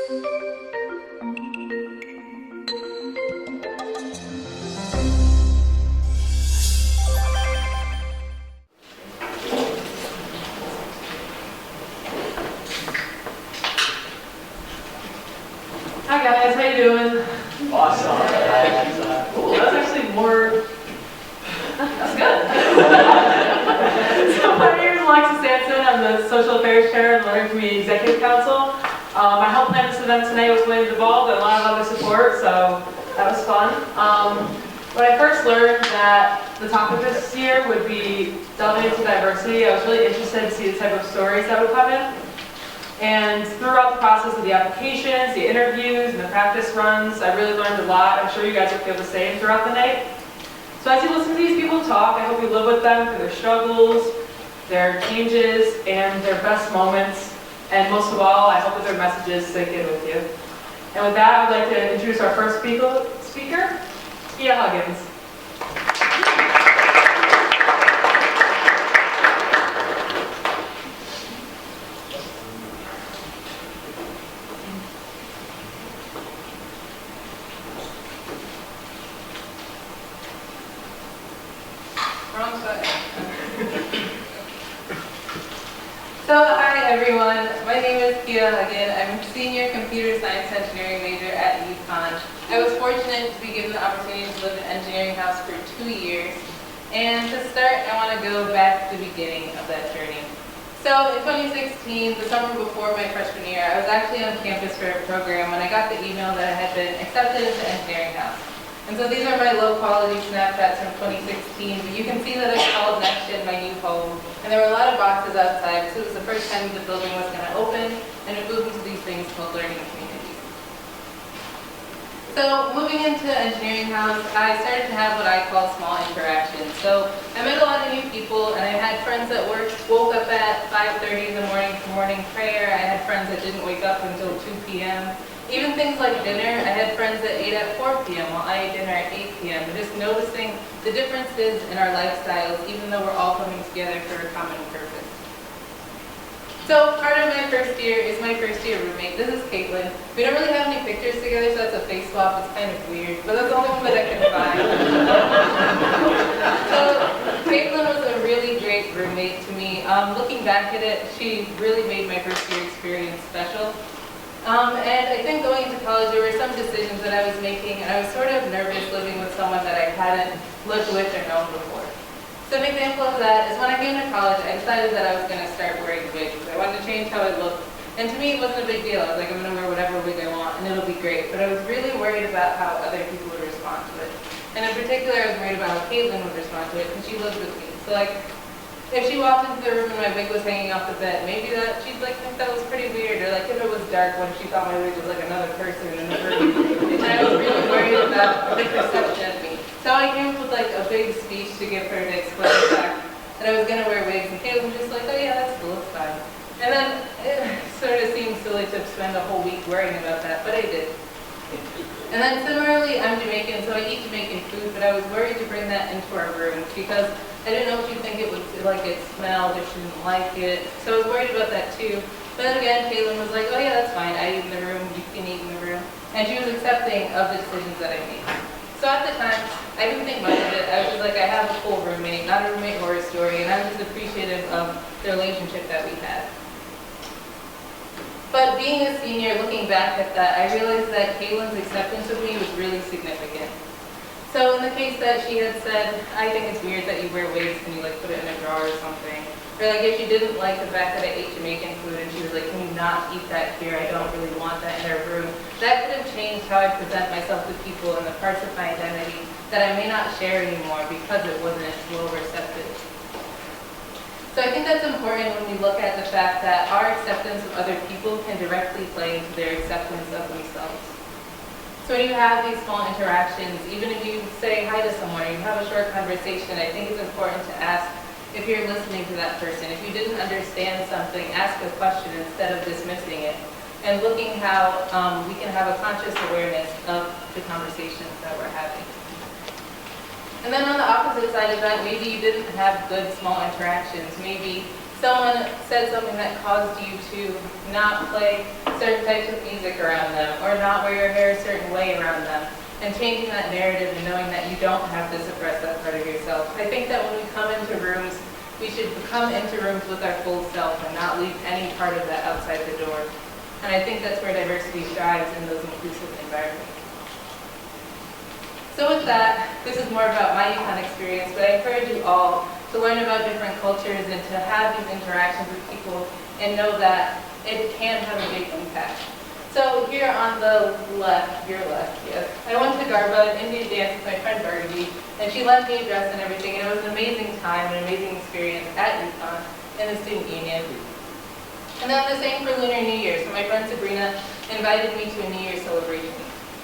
Hi guys, how you doing? Awesome. Cool, that's actually more, that's good. So my name is Alexis Trench. I'm the Social Affairs Chair in the Learning Community Executive Council. I helped plan this event tonight with William Duvall, and a lot of other support, so that was fun. When I first learned that the topic this year would be delving into diversity, I was really interested to see the type of stories that would come in. And throughout the process of the applications, the interviews, and the practice runs, I really learned a lot. I'm sure you guys will feel the same throughout the night. So as you listen to these people talk, I hope you live with them through their struggles, their changes, and their best moments. And most of all, I hope that their messages sink in with you. And with that, I'd like to introduce our first speaker, Kia Huggins. So, hi everyone, my name is Kia Huggins. I'm a senior computer science engineering major at Uconn. I was fortunate to be given the opportunity to live in engineering house for 2 years. And to start, I want to go back to the beginning of that journey. So in 2016, the summer before my freshman year, I was actually on campus for a program when I got the email that I had been accepted into engineering house. And so these are my low-quality snapshots from 2016, but you can see that I called next gen my new home, and there were a lot of boxes outside, so it was the first time the building was going to open, and it moved into these things called learning communities. So moving into engineering house, I started to have what I call small interactions. So I met a lot of new people, and I had friends that woke up at 5:30 in the morning for morning prayer. I had friends that didn't wake up until 2 p.m. Even things like dinner, I had friends that ate at 4 p.m. while I ate dinner at 8 p.m. And just noticing the differences in our lifestyles, even though we're all coming together for a common purpose. So part of my first year is my first year roommate. This is Caitlin. We don't really have any pictures together, so that's a face swap. It's kind of weird, but that's the only one that I can find. So Caitlin was a really great roommate to me. Looking back at it, she really made my first year experience special. And I think going into college, there were some decisions that I was making, and I was sort of nervous living with someone that I hadn't lived with or known before. So an example of that is when I came to college, I decided that I was going to start wearing wigs. I wanted to change how I looked. And to me, it wasn't a big deal. I was like, I'm going to wear whatever wig I want, and it'll be great. But I was really worried about how other people would respond to it. And in particular, I was worried about how Caitlin would respond to it, because she lived with me. So like, if she walked into the room and my wig was hanging off the bed, maybe she'd like think that was pretty weird. Or like if it was dark, when she thought my wig was like another person in the room. And I was really worried about the perception of me. So I came up with like a big speech to give her to explain the fact that I was going to wear wigs. And Caitlin was just like, oh yeah, that's cool, it's fine. And then it sort of seemed silly to spend a whole week worrying about that, but I did. And then similarly, I'm Jamaican, so I eat Jamaican food, but I was worried to bring that into our room because I didn't know if you'd think it would like it smelled or she didn't like it. So I was worried about that too. But then again, Caitlin was like, oh yeah, that's fine. I eat in the room, you can eat in the room. And she was accepting of the decisions that I made. So at the time, I didn't think much of it. I was just like, I have a cool roommate, not a roommate horror story, and I was just appreciative of the relationship that we had. But being a senior, looking back at that, I realized that Caitlin's acceptance of me was really significant. So in the case that she had said, I think it's weird that you wear wigs and you like put it in a drawer or something. Or like if she didn't like the fact that I ate Jamaican food and she was like, can you not eat that here? I don't really want that in our room. That could have changed how I present myself to people and the parts of my identity that I may not share anymore because it wasn't well accepted. So I think that's important when we look at the fact that our acceptance of other people can directly play into their acceptance of themselves. So when you have these small interactions, even if you say hi to someone or you have a short conversation, I think it's important to ask if you're listening to that person. If you didn't understand something, ask a question instead of dismissing it. And looking how we can have a conscious awareness of the conversations that we're having. And then on the opposite side of that, maybe you didn't have good small interactions. Maybe someone said something that caused you to not play certain types of music around them or not wear your hair a certain way around them, and changing that narrative and knowing that you don't have to suppress that part of yourself. I think that when we come into rooms, we should come into rooms with our full self and not leave any part of that outside the door. And I think that's where diversity thrives, in those inclusive environments. So with that, this is more about my Uconn experience, but I encourage you all to learn about different cultures and to have these interactions with people and know that it can have a big impact. So here on the left, your left, yes, I went to Garba, an Indian dance with my friend Barnaby, and she lent me a dress and everything, and it was an amazing time, an amazing experience at Uconn in the student union. And then the same for Lunar New Year. So my friend Sabrina invited me to a New Year celebration.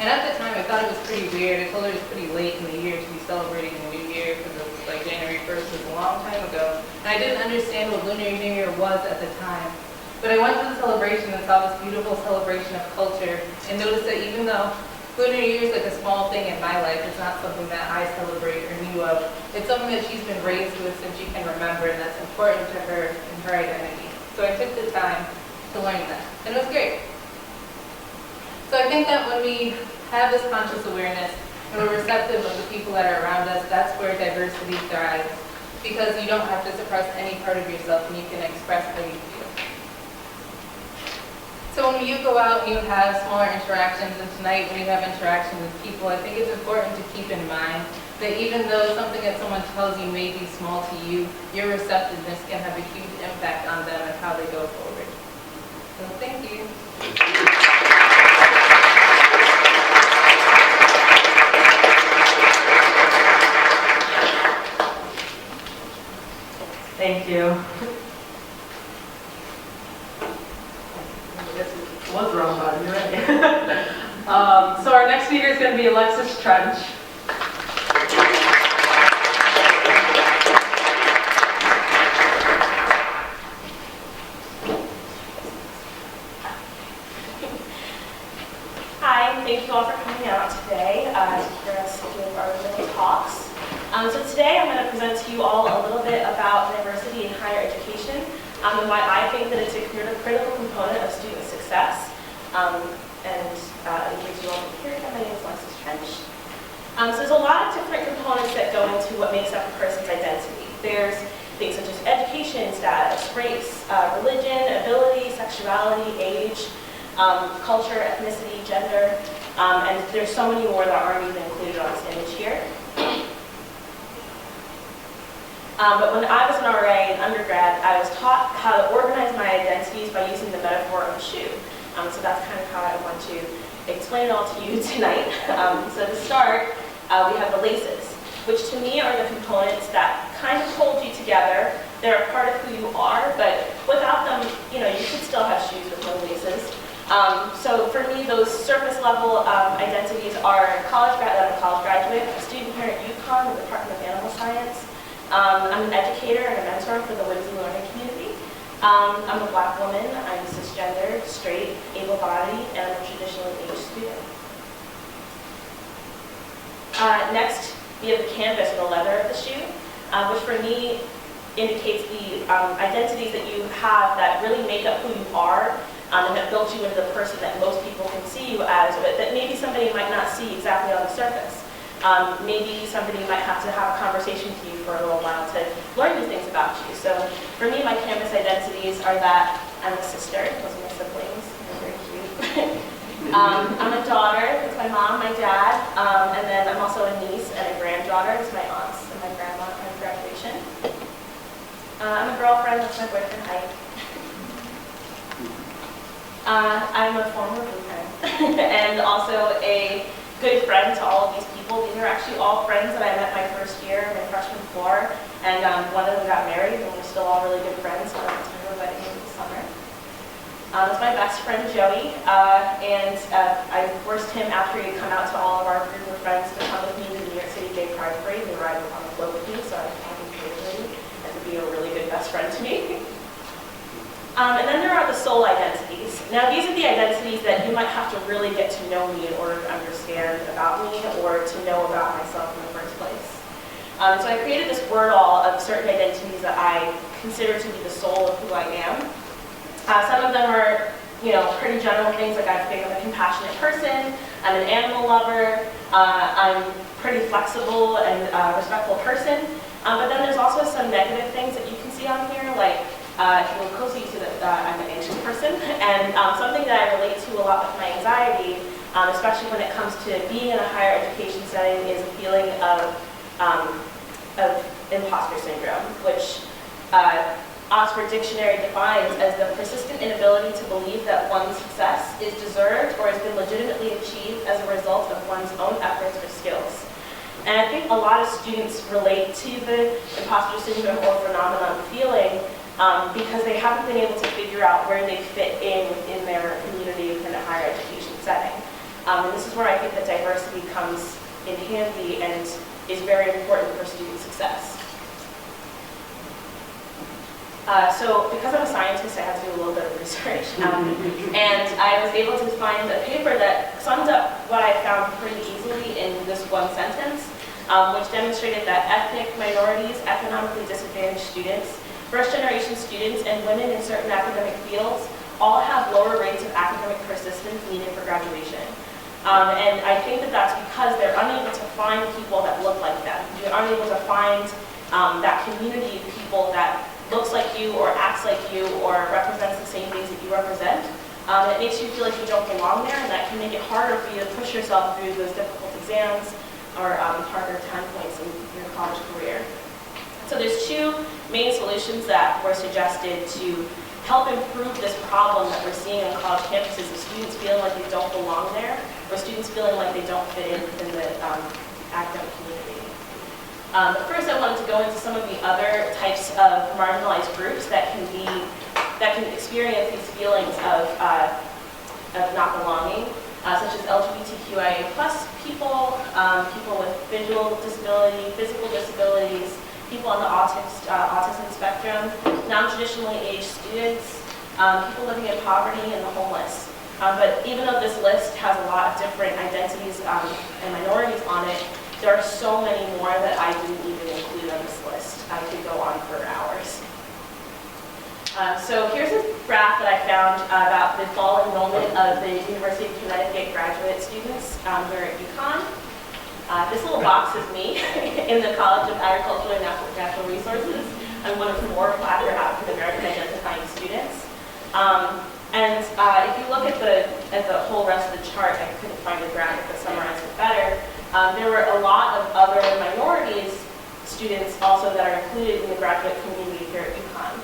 And at the time, I thought it was pretty weird. I told her it was pretty late in the year to be celebrating the New Year because it was like January 1st was a long time ago. And I didn't understand what Lunar New Year was at the time. But I went to the celebration and saw this beautiful celebration of culture and noticed that even though Lunar New Year is like a small thing in my life, it's not something that I celebrate or knew of. It's something that she's been raised with since she can remember, and that's important to her and her identity. So I took the time to learn that, and it was great. So I think that when we have this conscious awareness and we're receptive of the people that are around us, that's where diversity thrives, because you don't have to suppress any part of yourself and you can express how you feel. So when you go out and you have smaller interactions, and tonight when you have interactions with people, I think it's important to keep in mind that even though something that someone tells you may be small to you, your receptiveness can have a huge impact on them and how they go forward. So thank you. Thank you. What's wrong about it? You're right. So our next speaker is going to be Alexis Trench. Hi, thank you all for coming out today to hear us give our little talks. So today I'm going to present to you all a little bit about diversity in higher education and why I think that it's a critical component of student success. In case you all didn't hear, my name is Alexis Trench. So there's a lot of different components that go into what makes up a person's identity. There's things such as education, status, race, religion, ability, sexuality, age, culture, ethnicity, gender, and there's so many more that aren't even included on this image here. But when I was an RA in undergrad, I was taught how to organize my identities by using the metaphor of a shoe. So that's kind of how I want to explain it all to you tonight. So to start, we have the laces, which to me are the components that kind of hold you together. They're a part of who you are, but without them, you could still have shoes with no laces. So for me, those surface level identities are I'm a college graduate, a student here at Uconn in the Department of Animal Science. I'm an educator and a mentor for the Whimsy Learning Community. I'm a Black woman, I'm cisgender, straight, able-bodied, and I'm a traditionally aged student. Next, we have the canvas or the leather of the shoe, which for me indicates the identities that you have that really make up who you are and that build you into the person that most people can see you as, but that maybe somebody might not see exactly on the surface. Maybe somebody might have to have a conversation with you for a little while to learn new things about you. So for me, my canvas identities are that I'm a sister, those are my siblings, they're very cute. I'm a daughter, that's my mom, my dad, and then I'm also a niece and a granddaughter, that's my aunts and my grandma at graduation. I'm a girlfriend, that's my boyfriend, Ike. I'm a former boyfriend and also a good friend to all of these people. These are actually all friends that I met my first year, my freshman floor, and one of them got married, and we're still all really good friends. So I'm going to wedding this summer. It's my best friend Joey, and I forced him after he'd come out to all of our group of friends to come with me to the New York City Gay Pride Parade. They ride on the float with me, so I found him occasionally and to be a really good best friend to me. And then there are the soul identities. Now these are the identities that you might have to really get to know me in order to understand about me or to know about myself in the first place. So I created this word all of certain identities that I consider to be the soul of who I am. Some of them are, pretty general things like I think I'm a compassionate person, I'm an animal lover, I'm pretty flexible and respectful person. But then there's also some negative things that you can see on here, like if you look closely, you see that I'm an anxious person, and something that I relate to a lot with my anxiety, especially when it comes to being in a higher education setting, is a feeling of impostor syndrome, which Oxford Dictionary defines as the persistent inability to believe that one's success is deserved or has been legitimately achieved as a result of one's own efforts or skills. And I think a lot of students relate to the imposter syndrome or phenomenon feeling because they haven't been able to figure out where they fit in within their community within a higher education setting. And this is where I think that diversity comes in handy and is very important for student success. So because I'm a scientist, I had to do a little bit of research, and I was able to find a paper that summed up what I found pretty easily in this one sentence, which demonstrated that ethnic minorities, economically disadvantaged students, first-generation students, and women in certain academic fields all have lower rates of academic persistence needed for graduation. And I think that that's because they're unable to find people that look like them. They're unable to find that community of people that looks like you or acts like you or represents the same things that you represent. It makes you feel like you don't belong there, and that can make it harder for you to push yourself through those difficult exams or harder time points in your college career. So there's two main solutions that were suggested to help improve this problem that we're seeing on college campuses of students feeling like they don't belong there or students feeling like they don't fit in within the academic community. First, I wanted to go into some of the other types of marginalized groups that can experience these feelings of not belonging, such as LGBTQIA+ people, people with visual disability, physical disabilities, people on the autism spectrum, non-traditionally aged students, people living in poverty, and the homeless. But even though this list has a lot of different identities and minorities on it, there are so many more that I didn't even include on this list. I could go on for hours. So here's a graph that I found about the fall enrollment of the University of Connecticut graduate students here at Uconn. This little box is me in the College of Agricultural and Natural Resources. I'm one of 4 Black or African American identifying students. And if you look at the whole rest of the chart, I couldn't find a graphic that summarized it better. There were a lot of other minorities students also that are included in the graduate community here at Uconn.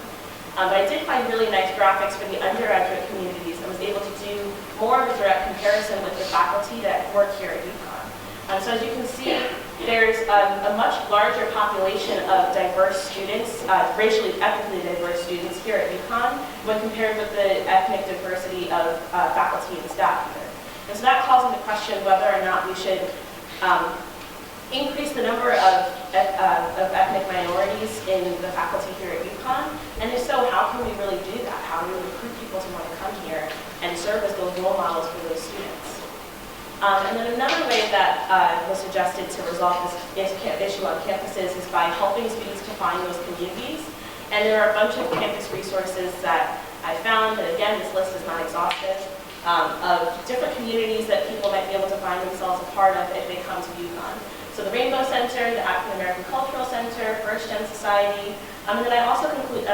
But I did find really nice graphics for the undergraduate communities and was able to do more of a direct comparison with the faculty that work here at Uconn. So as you can see, there's a much larger population of diverse students, racially, ethnically diverse students here at Uconn when compared with the ethnic diversity of faculty and staff here. And so that calls into question whether or not we should increase the number of ethnic minorities in the faculty here at Uconn, and if so, how can we really do that? How do we recruit people to want to come here and serve as those role models for those students? And then another way that was suggested to resolve this issue on campuses is by helping students to find those communities. And there are a bunch of campus resources that I found, and again, this list is not exhaustive, of different communities that people might be able to find themselves a part of if they come to Uconn. So the Rainbow Center, the African American Cultural Center, First Gen Society, and then I also included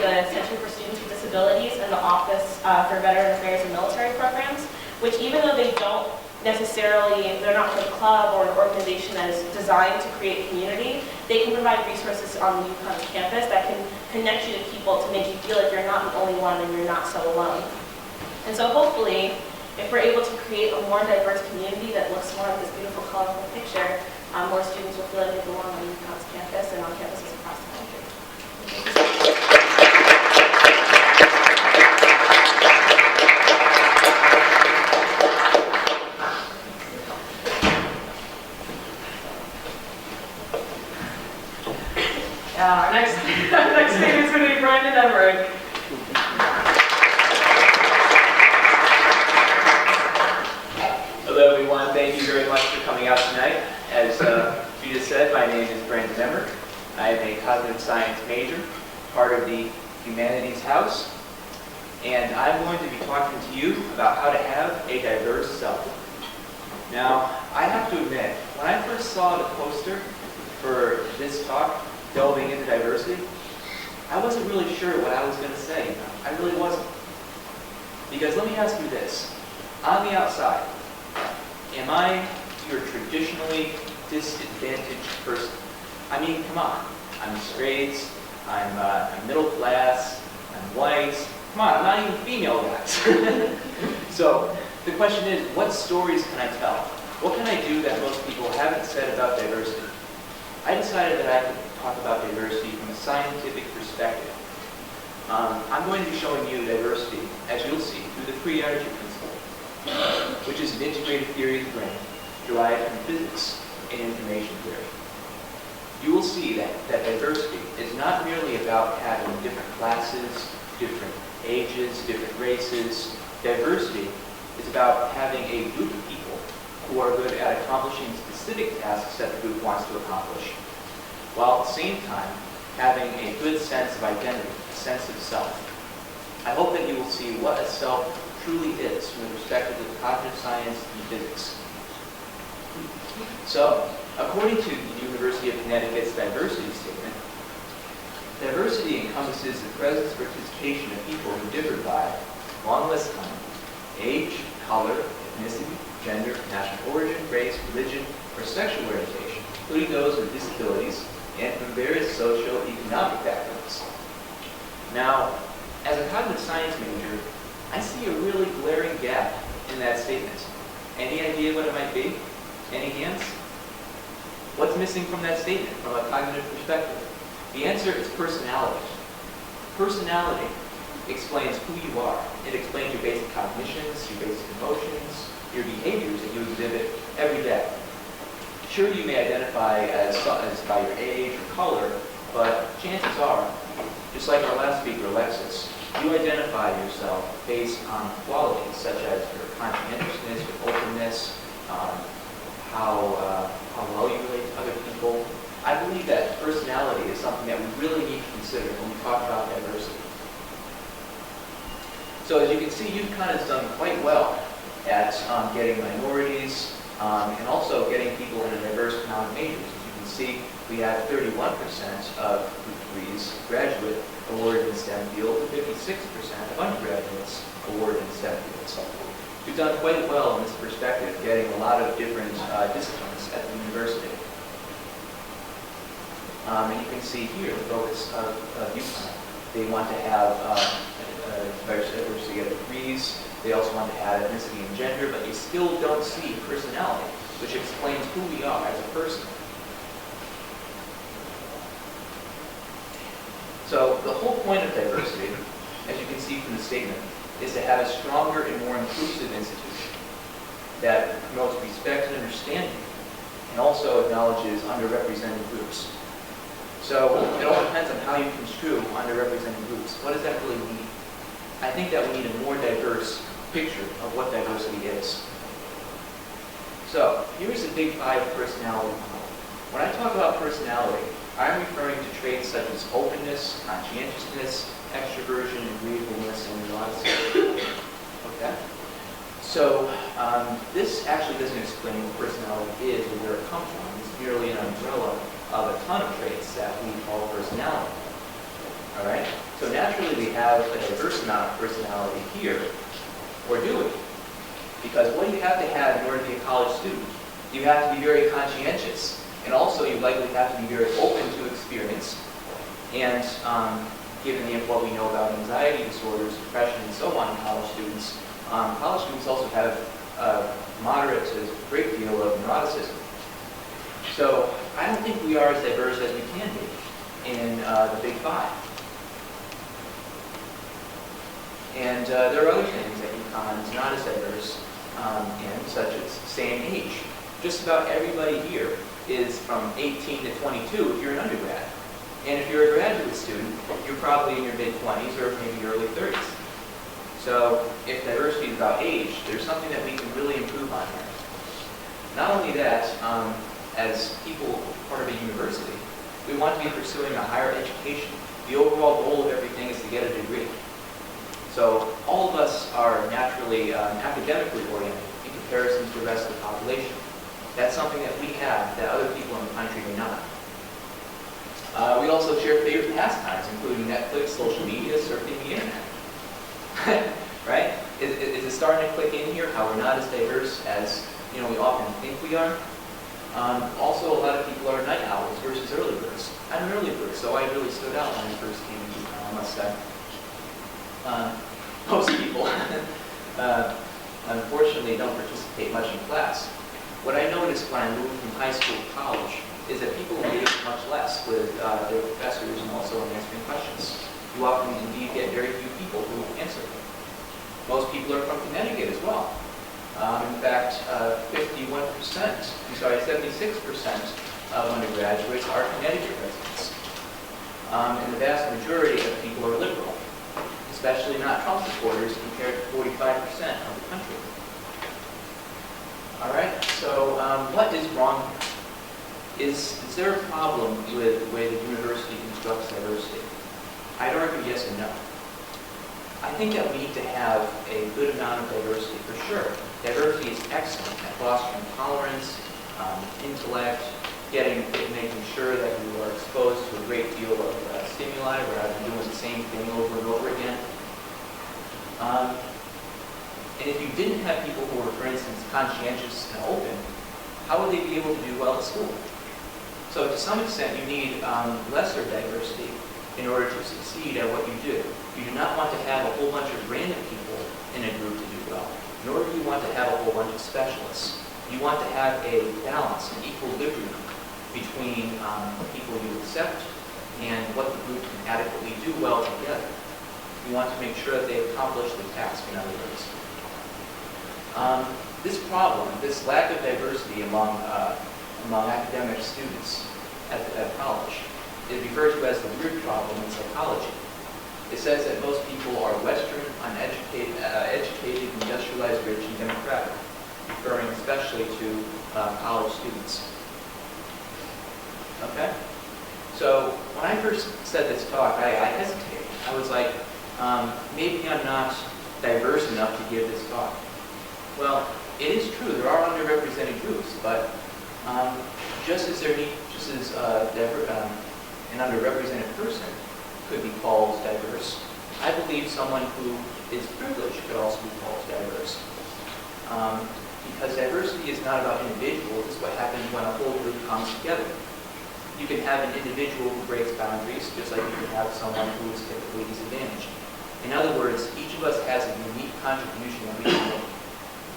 the Center for Students with Disabilities and the Office for Veteran Affairs and Military Programs, which even though they don't necessarily, they're not a club or an organization that is designed to create community, they can provide resources on the Uconn campus that can connect you to people to make you feel like you're not the only one and you're not so alone. And so hopefully, if we're able to create a more diverse community that looks more like this beautiful, colorful picture, more students will feel like they belong on Uconn's campus and on campuses across the country. Our next speaker is going to be Brandon Emmerich. Hello everyone, thank you very much for coming out tonight. As Judith said, my name is Brandon Emmerich. I am a cognitive science major, part of the Humanities House, and I'm going to be talking to you about how to have a diverse self. Now, I have to admit, when I first saw the poster for this talk, delving into diversity, I wasn't really sure what I was going to say. I really wasn't. Because let me ask you this. On the outside, am I your traditionally disadvantaged person? I mean, come on. I'm straight, I'm middle class, I'm white. Come on, I'm not even female, guys. So the question is, what stories can I tell? What can I do that most people haven't said about diversity? I decided that I could talk about diversity from a scientific perspective. I'm going to be showing you diversity, as you'll see, through the free energy principle, which is an integrated theory of the brain derived from physics and information theory. You will see that diversity is not merely about having different classes, different ages, different races. Diversity is about having a group of people who are good at accomplishing specific tasks that the group wants to accomplish, while at the same time having a good sense of identity, a sense of self. I hope that you will see what a self truly is from the perspective of cognitive science and physics. So, according to the University of Connecticut's diversity statement, diversity encompasses the presence or participation of people who differ by, long list time, age, color, ethnicity, gender, national origin, race, religion, or sexual orientation, including those with disabilities, and from various socio-economic backgrounds. Now, as a cognitive science major, I see a really glaring gap in that statement. Any idea what it might be? Any hands? What's missing from that statement from a cognitive perspective? The answer is personality. Personality explains who you are. It explains your basic cognitions, your basic emotions, your behaviors that you exhibit every day. Sure, you may identify as by your age or color, but chances are, just like our last speaker, Alexis, you identify yourself based on qualities such as your conscientiousness, your openness, how well you relate to other people. I believe that personality is something that we really need to consider when we talk about diversity. So as you can see, Uconn has done quite well at getting minorities and also getting people in a diverse amount of majors. As you can see, we have 31% of degrees graduate awarded in STEM fields and 56% of undergraduates awarded in STEM fields. We've done quite well in this perspective, getting a lot of different disciplines at the university. And you can see here the focus of Uconn. They want to have diversity of degrees. They also want to have ethnicity and gender, but you still don't see personality, which explains who we are as a person. So the whole point of diversity, as you can see from the statement, is to have a stronger and more inclusive institution that promotes respect and understanding and also acknowledges underrepresented groups. So it all depends on how you construe underrepresented groups. What does that really mean? I think that we need a more diverse picture of what diversity is. So here's the Big Five personality model. When I talk about personality, I'm referring to traits such as openness, conscientiousness, extroversion, agreeableness, and neuroticism. Okay? So this actually doesn't explain what personality is or where it comes from. It's merely an umbrella of a ton of traits that we call personality. All right? So naturally we have a diverse amount of personality here. Or do we? Because what do you have to have in order to be a college student? You have to be very conscientious. And also you likely have to be very open to experience. And given what we know about anxiety disorders, depression, and so on in college students also have moderate to great deal of neuroticism. So I don't think we are as diverse as we can be in the Big Five. And there are other things that Uconn is not as diverse in, such as same age. Just about everybody here is from 18 to 22 if you're an undergrad. And if you're a graduate student, you're probably in your mid-20s or maybe early 30s. So if diversity is about age, there's something that we can really improve on here. Not only that, as people part of a university, we want to be pursuing a higher education The overall goal of everything is to get a degree. So all of us are naturally academically oriented in comparison to the rest of the population. That's something that we have that other people in the country do not. We also share favorite pastimes, including Netflix, social media, surfing the internet. Right? Is it starting to click in here how we're not as diverse as we often think we are? Also, a lot of people are night owls versus early birds. I'm an early bird, so I really stood out when I first came to Uconn, I must say. Most people, unfortunately, don't participate much in class. What I noticed when I moved from high school to college is that people engage much less with their professors and also in answering questions. You often indeed get very few people who answer them. Most people are from Connecticut as well. In fact, 76% of undergraduates are Connecticut residents. And the vast majority of people are liberal, especially not Trump supporters, compared to 45% of the country. All right, so what is wrong here? Is there a problem with the way the university constructs diversity? I'd argue yes and no. I think that we need to have a good amount of diversity, for sure. Diversity is excellent at fostering tolerance, intellect, making sure that you are exposed to a great deal of stimuli rather than doing the same thing over and over again. And if you didn't have people who were, for instance, conscientious and open, how would they be able to do well at school? So to some extent, you need lesser diversity in order to succeed at what you do. You do not want to have a whole bunch of random people in a group to do well, nor do you want to have a whole bunch of specialists. You want to have a balance, an equilibrium between people you accept and what the group can adequately do well together. You want to make sure that they accomplish the task, in other words. This problem, this lack of diversity among academic students at college, is referred to as the weird problem in psychology. It says that most people are Western, uneducated, educated, industrialized, rich, and democratic, referring especially to college students. Okay? So when I first said this talk, I hesitated. I was like, maybe I'm not diverse enough to give this talk. Well, it is true, there are underrepresented groups, but just as an underrepresented person could be called diverse, I believe someone who is privileged could also be called diverse. Because diversity is not about individuals, it's what happens when a whole group comes together. You can have an individual who breaks boundaries, just like you can have someone who is typically disadvantaged. In other words, each of us has a unique contribution that we can make.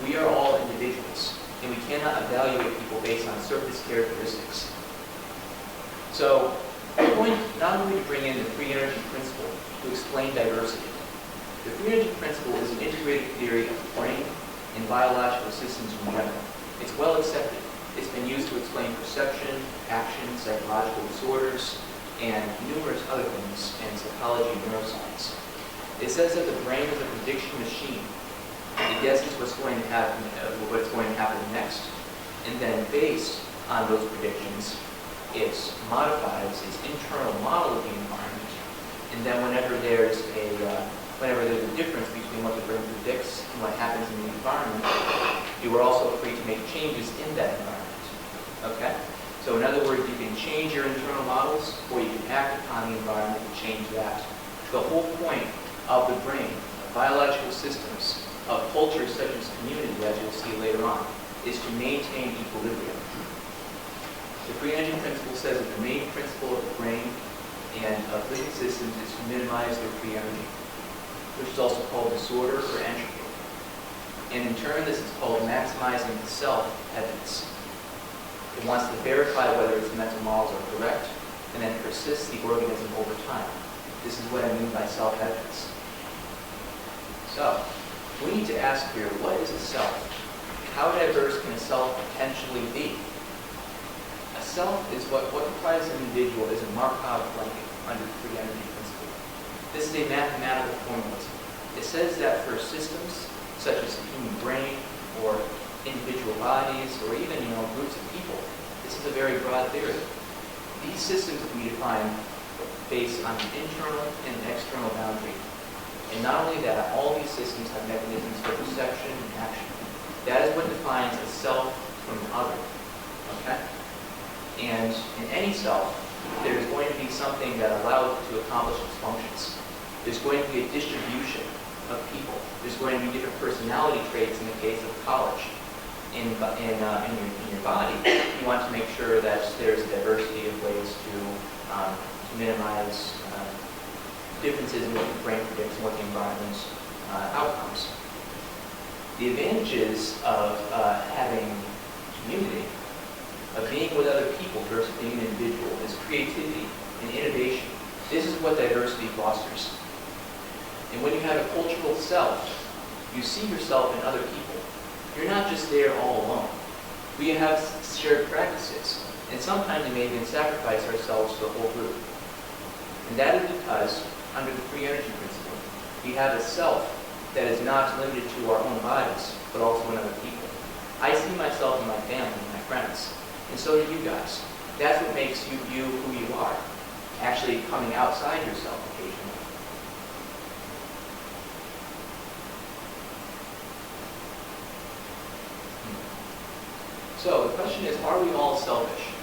We are all individuals, and we cannot evaluate people based on surface characteristics. So, I'm going not only to bring in the free energy principle to explain diversity. The free energy principle is an integrated theory of the brain and biological systems in general. It's well accepted. It's been used to explain perception, action, psychological disorders, and numerous other things in psychology and neuroscience. It says that the brain is a prediction machine. It guesses what's going to happen next, and then based on those predictions, it modifies its internal model of the environment. And then whenever there's a difference between what the brain predicts and what happens in the environment, you are also free to make changes in that environment. Okay? So in other words, you can change your internal models, or you can act upon the environment and change that. The whole point of the brain, of biological systems, of cultures such as community, as you'll see later on, is to maintain equilibrium. The free energy principle says that the main principle of the brain and of living systems is to minimize their free energy, which is also called disorder or entropy. And in turn, this is called maximizing the self evidence. It wants to verify whether its mental models are correct, and then persists the organism over time. This is what I mean by self-evidence. So, we need to ask here, what is a self? How diverse can a self potentially be? A self is what defines an individual is a Markov blanket under the free energy principle. This is a mathematical formalism. It says that for systems, such as the human brain, or individual bodies, or even groups of people, this is a very broad theory. These systems we define based on the internal and external boundary. And not only that, all these systems have mechanisms for perception and action. That is what defines a self from an other. Okay? And in any self, there's going to be something that allows it to accomplish its functions. There's going to be a distribution of people. There's going to be different personality traits in the case of college. In your body, you want to make sure that there's a diversity of ways to minimize differences in what the brain predicts and what the environment's outcomes. The advantages of having community, of being with other people versus being an individual, is creativity and innovation. This is what diversity fosters. And when you have a cultural self, you see yourself in other people. You're not just there all alone. We have shared practices, and sometimes we may even sacrifice ourselves to the whole group. And that is because, under the free energy principle, we have a self that is not limited to our own bodies, but also in other people. I see myself in my family and my friends, and so do you guys. That's what makes you who you are, actually coming outside yourself occasionally. So the question is, are we all selfish?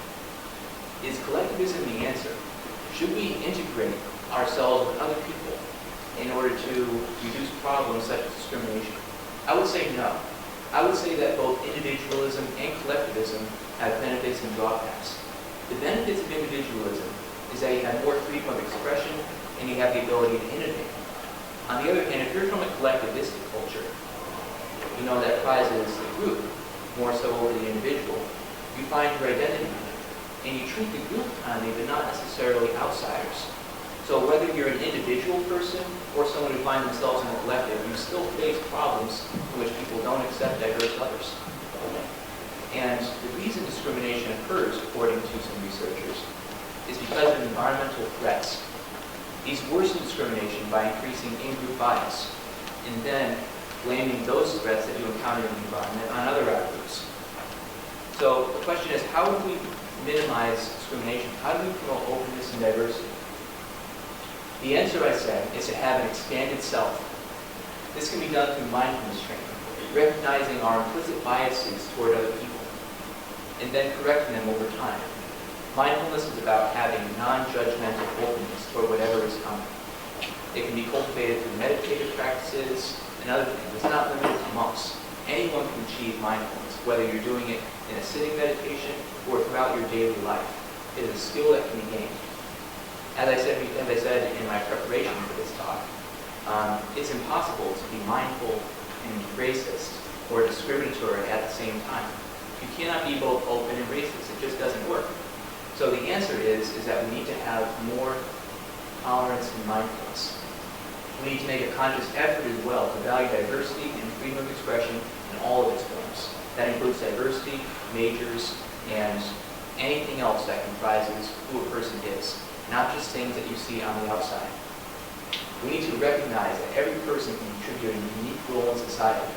Is collectivism the answer? Should we integrate ourselves with other people in order to reduce problems such as discrimination? I would say no. I would say that both individualism and collectivism have benefits and drawbacks. The benefits of individualism is that you have more freedom of expression and you have the ability to innovate. On the other hand, if you're from a collectivistic culture, you know that prizes the group more so over the individual, you find your identity in it. And you treat the group kindly, but not necessarily outsiders. So whether you're an individual person or someone who finds themselves in a collective, you still face problems in which people don't accept diverse others. And the reason discrimination occurs, according to some researchers, is because of environmental threats. These worsen discrimination by increasing in-group bias, and then blaming those threats that you encounter in the environment on other outgroups. So the question is, how do we minimize discrimination? How do we promote openness and diversity? The answer, I said, is to have an expanded self. This can be done through mindfulness training, recognizing our implicit biases toward other people, and then correcting them over time. Mindfulness is about having non-judgmental openness toward whatever is coming. It can be cultivated through meditative practices and other things. It's not limited to monks. Anyone can achieve mindfulness, whether you're doing it in a sitting meditation or throughout your daily life. It is a skill that can be gained. As I said in my preparation for this talk, it's impossible to be mindful and racist or discriminatory at the same time. You cannot be both open and racist. It just doesn't work. So the answer is that we need to have more tolerance and mindfulness. We need to make a conscious effort as well to value diversity and freedom of expression in all of its forms. That includes diversity, majors, and anything else that comprises who a person is, not just things that you see on the outside. We need to recognize that every person can contribute a unique role in society.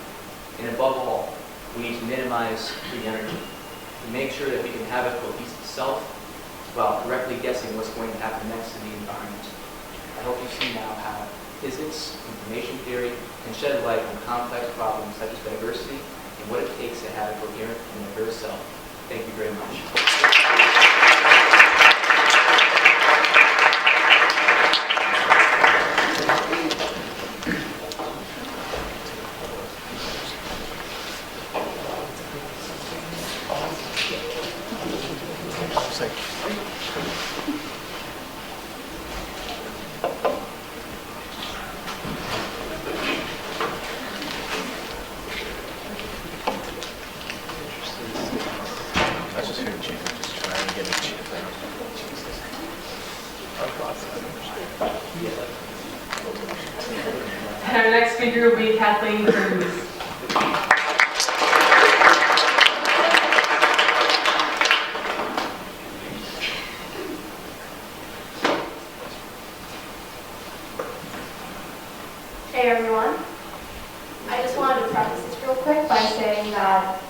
And above all, we need to minimize free energy to make sure that we can have a cohesive self while correctly guessing what's going to happen next to the environment. I hope you see now how physics, information theory, can shed light on complex problems such as diversity and what it takes to have a coherent and diverse self. Thank you very much. And our next speaker will be Kathleen Cruz. Hey everyone. I just wanted to preface this real quick by saying that,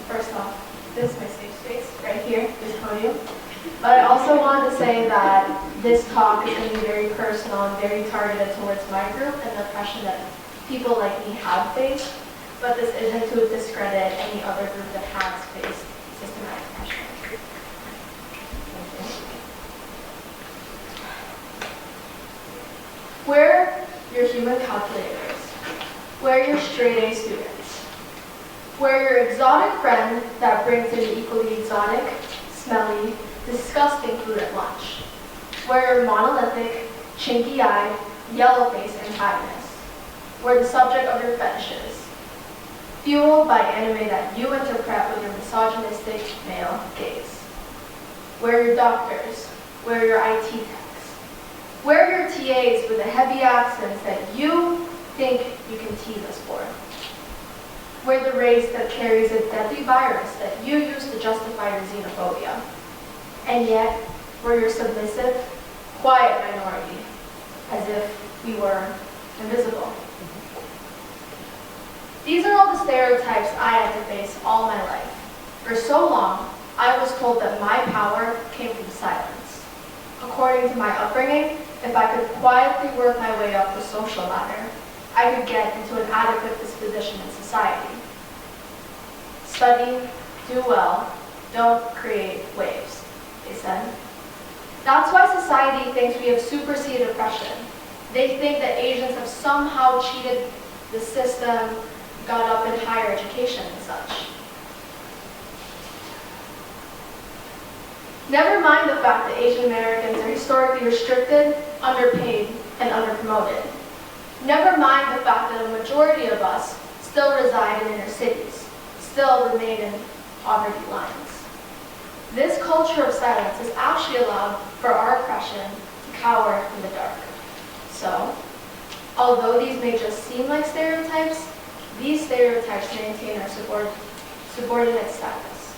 first off, this is my safe space right here, this podium. But I also wanted to say that this talk is going to be very personal and very targeted towards my group and the oppression that people like me have faced. But this isn't to discredit any other group that has faced systematic oppression. Where your human calculators, where your straight A students, where your exotic friend that brings in the equally exotic, smelly, disgusting food at lunch, where your monolithic, chinky-eyed, yellow-faced antagonists, where the subject of your fetishes, fueled by anime that you interpret with your misogynistic male gaze, where your doctors, where your IT techs, where your TAs with the heavy accents that you think you can tease us for, where the race that carries a deadly virus that you use to justify your xenophobia, and yet we're your submissive, quiet minority, as if we were invisible. These are all the stereotypes I had to face all my life. For so long, I was told that my power came from silence. According to my upbringing, if I could quietly work my way up the social ladder, I could get into an adequate disposition in society. Study, do well, don't create waves, they said. That's why society thinks we have superseded oppression. They think that Asians have somehow cheated the system, got up in higher education and such. Never mind the fact that Asian Americans are historically restricted, underpaid, and underpromoted. Never mind the fact that a majority of us still reside in inner cities, still remain in poverty lines. This culture of silence has actually allowed for our oppression to cower in the dark. So, although these may just seem like stereotypes, these stereotypes maintain our subordinate status.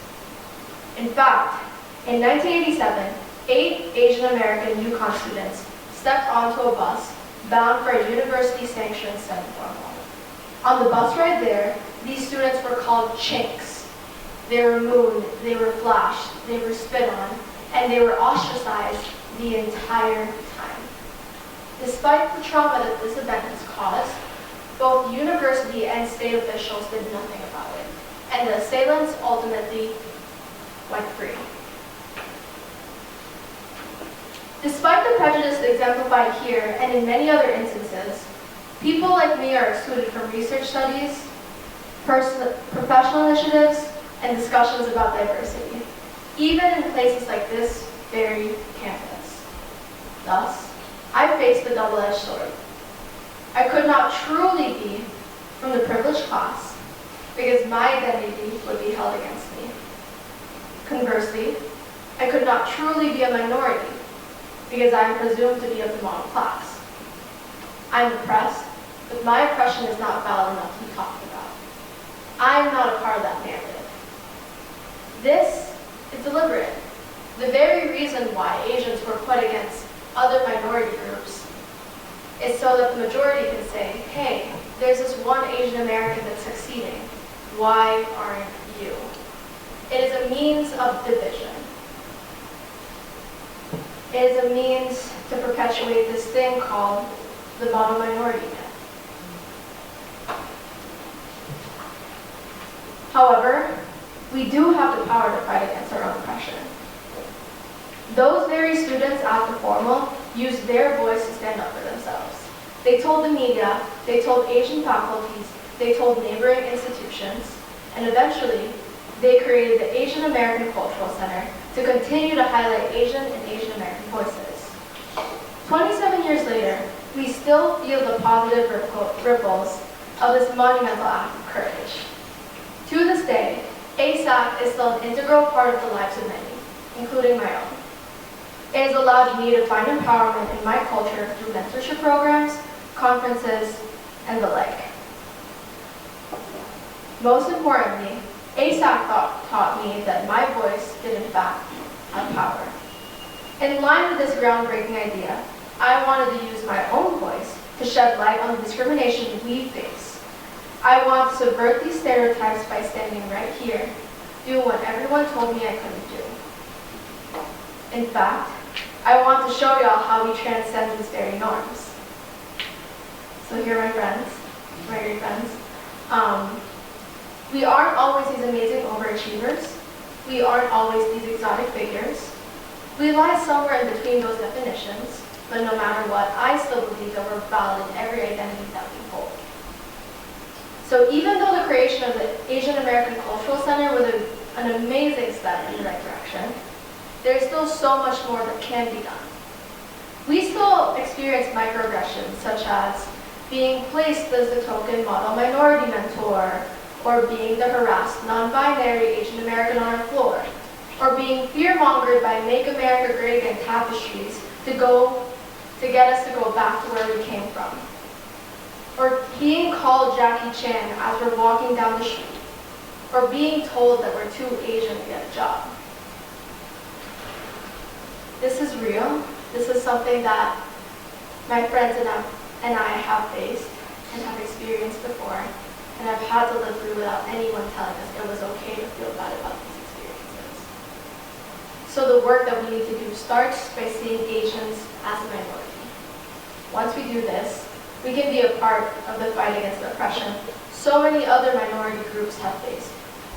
In fact, in 1987, 8 Asian American Uconn students stepped onto a bus bound for a university-sanctioned semi-formal. On the bus ride there, these students were called chinks. They were mooned, they were flashed, they were spit on, and they were ostracized the entire time. Despite the trauma that this event has caused, both university and state officials did nothing about it, and the assailants ultimately went free. Despite the prejudice exemplified here and in many other instances, people like me are excluded from research studies, professional initiatives, and discussions about diversity, even in places like this very campus. Thus, I faced the double-edged sword. I could not truly be from the privileged class because my identity would be held against me. Conversely, I could not truly be a minority because I am presumed to be of the model class. I'm oppressed, but my oppression is not valid enough to be talked about. I am not a part of that narrative. This is deliberate. The very reason why Asians were put against other minority groups is so that the majority can say, hey, there's this one Asian American that's succeeding. Why aren't you? It is a means of division. It is a means to perpetuate this thing called the model minority myth. However, we do have the power to fight against our own oppression. Those very students at the formal used their voice to stand up for themselves. They told the media, they told Asian faculties, they told neighboring institutions, and eventually they created the Asian American Cultural Center to continue to highlight Asian and Asian American voices. 27 years later, we still feel the positive ripples of this monumental act of courage. To this day, ASAC is still an integral part of the lives of many, including my own. It has allowed me to find empowerment in my culture through mentorship programs, conferences, and the like. Most importantly, ASAC taught me that my voice did in fact have power. In line with this groundbreaking idea, I wanted to use my own voice to shed light on the discrimination we face. I want to subvert these stereotypes by standing right here, doing what everyone told me I couldn't do. In fact, I want to show y'all how we transcend these very norms. So here are my friends, my great friends. We aren't always these amazing overachievers. We aren't always these exotic figures. We lie somewhere in between those definitions, but no matter what, I still believe that we're valid in every identity that we hold. So even though the creation of the Asian American Cultural Center was an amazing step in the right direction, there's still so much more that can be done. We still experience microaggressions, such as being placed as the token model minority mentor, or being the harassed non-binary Asian American on our floor, or being fear-mongered by Make America Great Again tapestries to get us to go back to where we came from, or being called Jackie Chan as we're walking down the street, or being told that we're too Asian to get a job. This is real. This is something that my friends and I have faced and have experienced before, and I've had to live through without anyone telling us it was okay to feel bad about these experiences. So the work that we need to do starts by seeing Asians as a minority. Once we do this, we can be a part of the fight against oppression so many other minority groups have faced.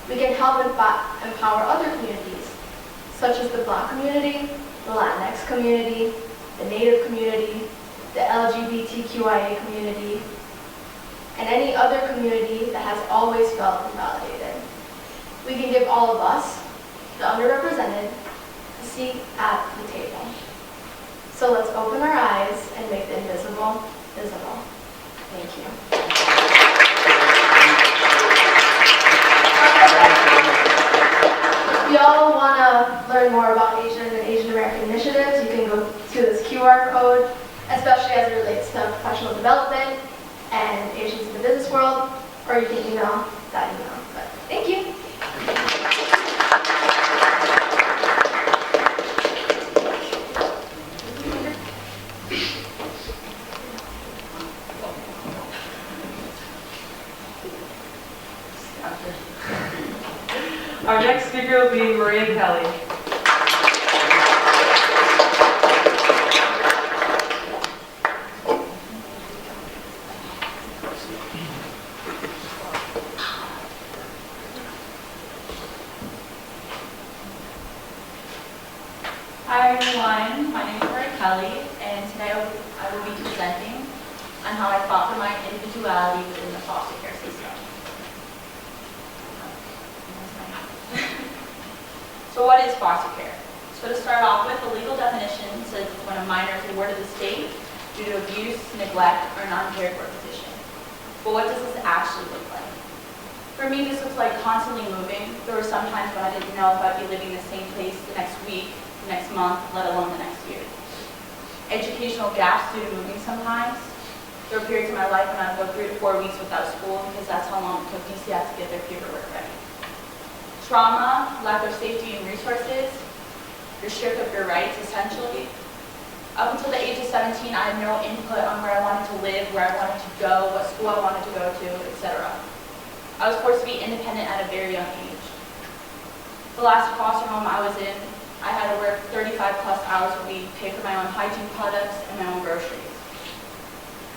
We can help empower other communities, such as the Black community, the Latinx community, the Native community, the LGBTQIA community, and any other community that has always felt invalidated. We can give all of us, the underrepresented, a seat at the table. So let's open our eyes and make the invisible visible. Thank you. If y'all want to learn more about Asian and Asian American initiatives, you can go to this QR code, especially as it relates to professional development and Asians in the business world, or you can email that email. But thank you. Our next speaker will be Maria Kelly. Hi everyone, my name is Werth Tower, and today I will be presenting on how I fought for my individuality within the foster care system. So what is foster care? So to start off with, the legal definition says it's when a minor is awarded the state due to abuse, neglect, or non-cared for position. But what does this actually look like? For me, this looks like constantly moving. There were some times when I didn't know if I'd be living in the same place the next week, the next month, let alone the next year. Educational gaps due to moving sometimes. There were periods in my life when I'd go 3 to 4 weeks without school because that's how long it took DCF to get their paperwork ready. Trauma, lack of safety and resources, you're stripped of your rights essentially. Up until the age of 17, I had no input on where I wanted to live, where I wanted to go, what school I wanted to go to, etc. I was forced to be independent at a very young age. The last foster home I was in, I had to work 35 plus hours a week, pay for my own hygiene products and my own groceries.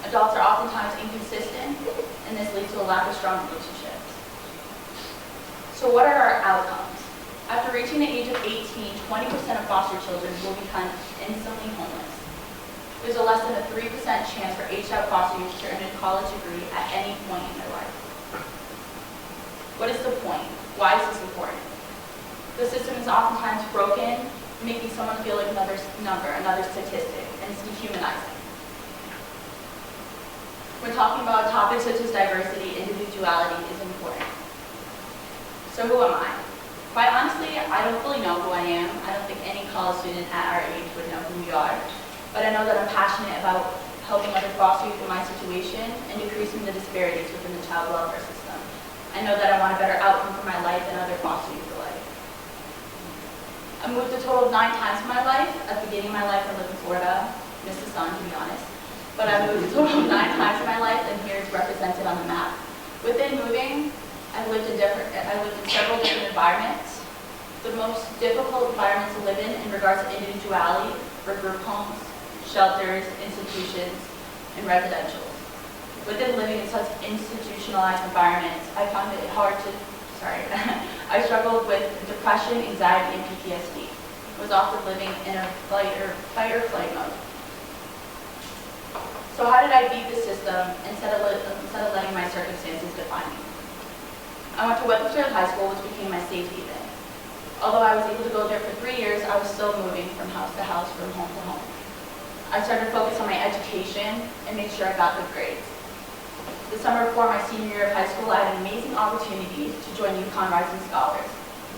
Adults are oftentimes inconsistent, and this leads to a lack of strong relationships. So what are our outcomes? After reaching the age of 18, 20% of foster children will become instantly homeless. There's a less than a 3% chance for aged-out foster youth to earn a college degree at any point in their life. What is the point? Why is this important? The system is oftentimes broken, making someone feel like another number, another statistic, and it's dehumanizing. When talking about topics such as diversity, individuality is important. So who am I? Quite honestly, I don't fully know who I am. I don't think any college student at our age would know who we are. But I know that I'm passionate about helping other foster youth in my situation and decreasing the disparities within the child welfare system. I know that I want a better outcome for my life and other foster youth alike. I moved a total of 9 times in my life. At the beginning of my life, I lived in Florida. Missed the sun, to be honest. But I moved a total of 9 times in my life, and here it's represented on the map. Within moving, I lived in several different environments. The most difficult environments to live in regards to individuality were group homes, shelters, institutions, and residentials. Within living in such institutionalized environments, I found it hard to, I struggled with depression, anxiety, and PTSD. I was often living in a fight or flight mode. So how did I beat the system instead of letting my circumstances define me? I went to Werth Tower High School, which became my safety net. Although I was able to go there for 3 years, I was still moving from house to house, from home to home. I started to focus on my education and make sure I got good grades. The summer before my senior year of high school, I had an amazing opportunity to join Economizing Scholars,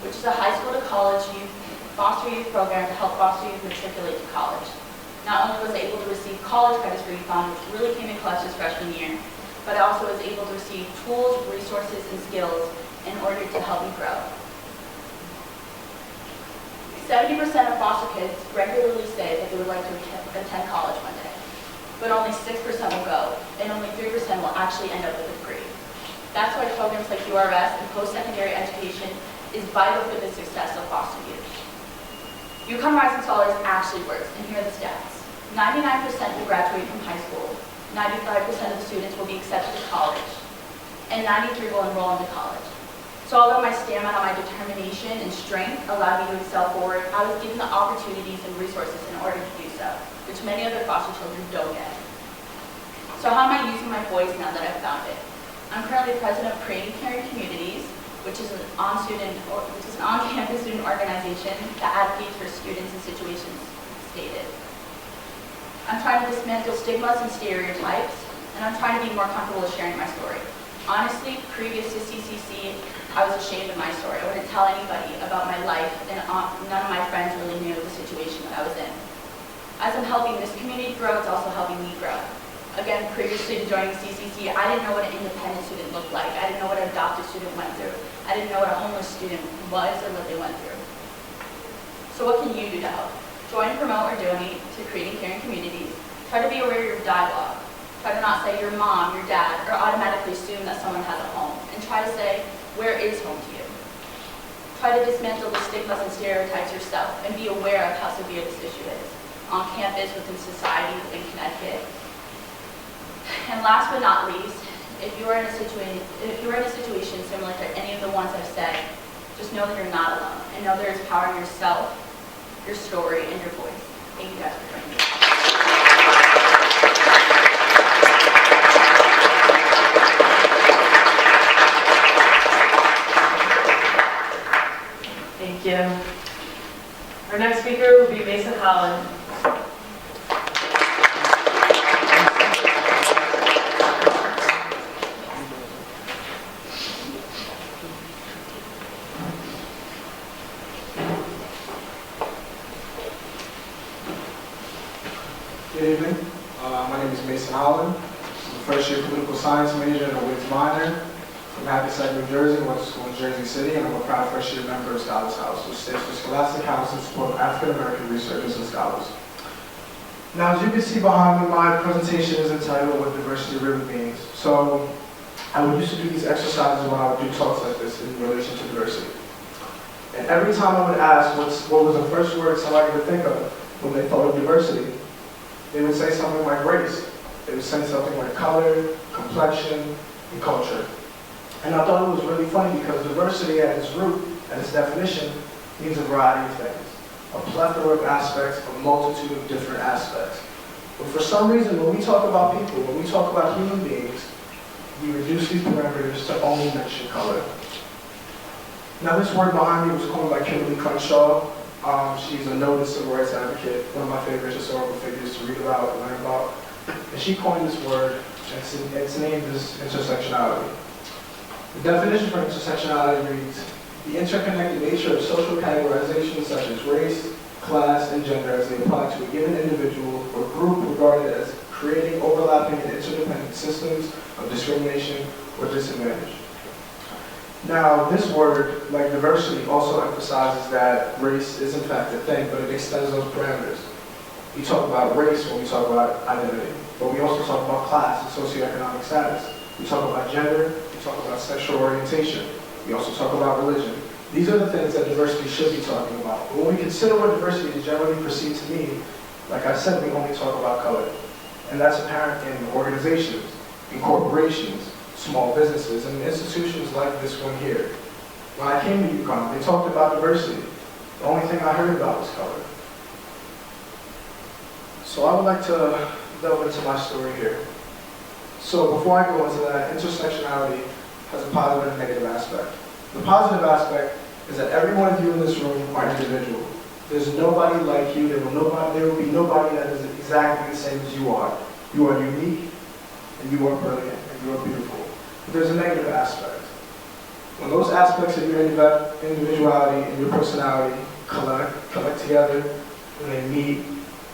which is a high school to college foster youth program to help foster youth matriculate to college. Not only was I able to receive college credits for Uconn, which really came in clutch this freshman year, but I also was able to receive tools, resources, and skills in order to help me grow. 70% of foster kids regularly say that they would like to attend college one day, but only 6% will go, and only 3% will actually end up with a degree. That's why programs like URS and post-secondary education is vital for the success of foster youth. Economizing Scholars actually works, and here are the stats. 99% will graduate from high school, 95% of the students will be accepted to college, and 93% will enroll into college. So although my stamina, my determination, and strength allowed me to excel forward, I was given the opportunities and resources in order to do so, which many other foster children don't get. So how am I using my voice now that I've found it? I'm currently president of Creating Caring Communities, which is an on-campus student organization that advocates for students in situations stated. I'm trying to dismantle stigmas and stereotypes, and I'm trying to be more comfortable with sharing my story. Honestly, previous to CCC, I was ashamed of my story. I wouldn't tell anybody about my life, and none of my friends really knew the situation that I was in. As I'm helping this community grow, it's also helping me grow. Again, previously to joining CCC, I didn't know what an independent student looked like. I didn't know what an adopted student went through. I didn't know what a homeless student was or what they went through. So what can you do to help? Join, promote, or donate to Creating Caring Communities. Try to be aware of your dialogue. Try to not say your mom, your dad, or automatically assume that someone has a home. And try to say, where is home to you? Try to dismantle the stigmas and stereotypes yourself and be aware of how severe this issue is. On campus, within society, within Connecticut. And last but not least, if you are in a situation similar to any of the ones I've said, just know that you're not alone, and know there is power in yourself, your story, and your voice. Thank you guys for joining me. Thank you. Our next speaker will be Mason Holland. Good evening. My name is Mason Holland. I'm a first-year political science major and a Wits minor from Hackensack, New Jersey. Went to school in Jersey City, and I'm a proud first-year member of Scholars House, which stands for Scholastic House in support of African-American researchers and scholars. Now, as you can see behind me, my presentation is entitled "What Diversity Really Means." So, I would used to do these exercises when I would do talks like this in relation to diversity. And every time I would ask what was the first word somebody would think of when they thought of diversity, they would say something like race. They would say something like color, complexion, and culture. And I thought it was really funny because diversity at its root, at its definition, means a variety of things. A plethora of aspects, a multitude of different aspects. But for some reason, when we talk about people, when we talk about human beings, we reduce these parameters to only mention color. Now this word behind me was coined by Kimberly Crenshaw. She's a noted civil rights advocate, one of my favorite historical figures to read about and learn about. And she coined this word, and its name is intersectionality. The definition for intersectionality reads, the interconnected nature of social categorizations such as race, class, and gender as they apply to a given individual or group regarded as creating overlapping and interdependent systems of discrimination or disadvantage. Now, this word, like diversity, also emphasizes that race is in fact a thing, but it extends those parameters. We talk about race when we talk about identity, but we also talk about class and socioeconomic status. We talk about gender, we talk about sexual orientation. We also talk about religion. These are the things that diversity should be talking about. But when we consider what diversity is generally perceived to mean, like I said, we only talk about color. And that's apparent in organizations, in corporations, small businesses, and institutions like this one here. When I came to Uconn, they talked about diversity. The only thing I heard about was color. So I would like to delve into my story here. So before I go into that, intersectionality has a positive and negative aspect. The positive aspect is that every one of you in this room are individual. There's nobody like you. There will be nobody that is exactly the same as you are. You are unique, and you are brilliant, and you are beautiful. But there's a negative aspect. When those aspects of your individuality and your personality collect together, when they meet,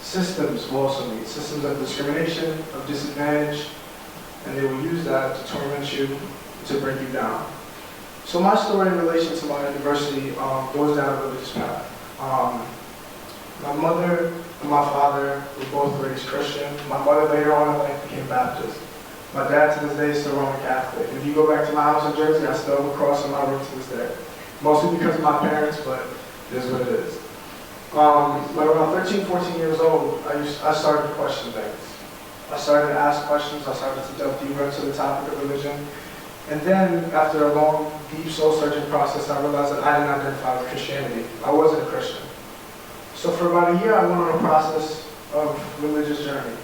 systems will also meet. Systems of discrimination, of disadvantage, and they will use that to torment you, to break you down. So my story in relation to my diversity goes down a religious path. My mother and my father were both raised Christian. My mother later on in life became Baptist. My dad to this day is still Roman Catholic. If you go back to my house in Jersey, I still have a cross in my room to this day. Mostly because of my parents, but it is what it is. But around 13, 14 years old, I started to question things. I started to ask questions. I started to delve deeper into the topic of religion. And then, after a long, deep soul-searching process, I realized that I didn't identify with Christianity. I wasn't a Christian. So for about a year, I went on a process of religious journey.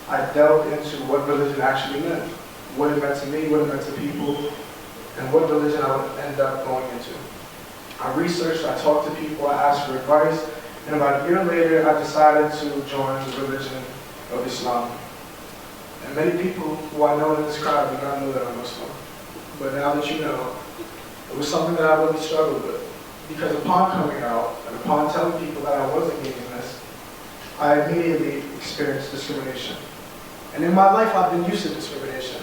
I delved into what religion actually meant, what it meant to me, what it meant to people, and what religion I would end up going into. I researched, I talked to people, I asked for advice, and about a year later, I decided to join the religion of Islam. And many people who I know in this crowd do not know that I'm Muslim. But now that you know, it was something that I really struggled with. Because upon coming out, and upon telling people that I was engaged in this, I immediately experienced discrimination. And in my life, I've been used to discrimination.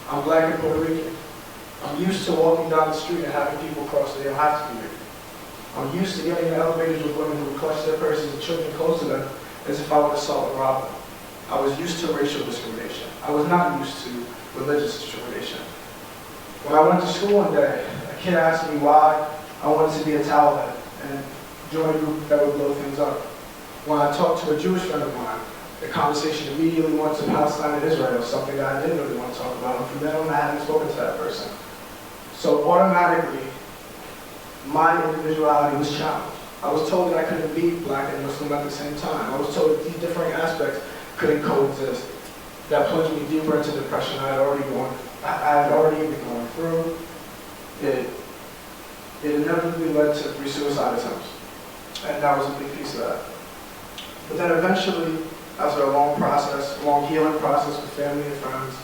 I'm black and Puerto Rican. I'm used to walking down the street and having people cross so they don't have to be here. I'm used to getting in elevators with women who would clutch their purses and children close to them as if I would assault and rob them. I was used to racial discrimination. I was not used to religious discrimination. When I went to school one day, a kid asked me why I wanted to be a towelhead and join a group that would blow things up. When I talked to a Jewish friend of mine, the conversation immediately went to Palestine and Israel, something that I didn't really want to talk about, and from then on I hadn't spoken to that person. So automatically, my individuality was challenged. I was told that I couldn't be black and Muslim at the same time. I was told that these differing aspects couldn't coexist. That plunged me deeper into depression I had already been going through. It inevitably led to 3 suicide attempts. And that was a big piece of that. But then eventually, after a long healing process with family and friends,